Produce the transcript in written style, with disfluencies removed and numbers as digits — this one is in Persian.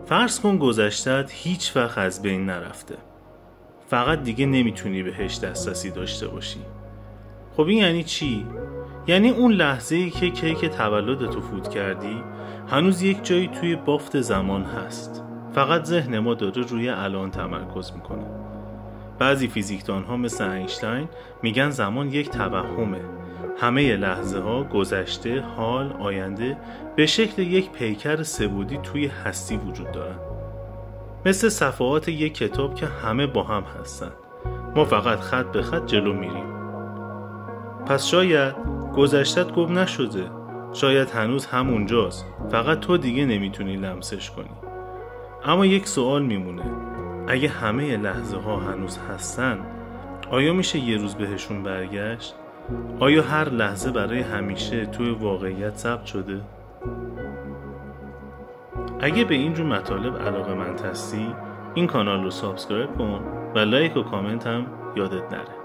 فرض کن گذشته‌ات هیچ وقت از بین نرفته، فقط دیگه نمیتونی بهش دسترسی داشته باشی. خب این یعنی چی؟ یعنی اون لحظه‌ای که کیک تولدتو فوت کردی هنوز یک جایی توی بافت زمان هست، فقط ذهن ما داره روی الان تمرکز میکنه. بعضی فیزیکدان‌ها مثل اینشتین میگن زمان یک توهمه، همه لحظه ها، گذشته، حال، آینده به شکل یک پیکر سه‌بعدی توی هستی وجود دارن، مثل صفحات یک کتاب که همه با هم هستن، ما فقط خط به خط جلو میریم. پس شاید گذشتت گم نشده، شاید هنوز همونجاست، فقط تو دیگه نمیتونی لمسش کنی. اما یک سوال میمونه، اگه همه لحظه ها هنوز هستن، آیا میشه یه روز بهشون برگشت؟ آیا هر لحظه برای همیشه توی واقعیت ثبت شده؟ اگه به اینجور مطالب علاقه‌مند هستی، این کانال رو سابسکرایب کن و لایک و کامنت هم یادت نره.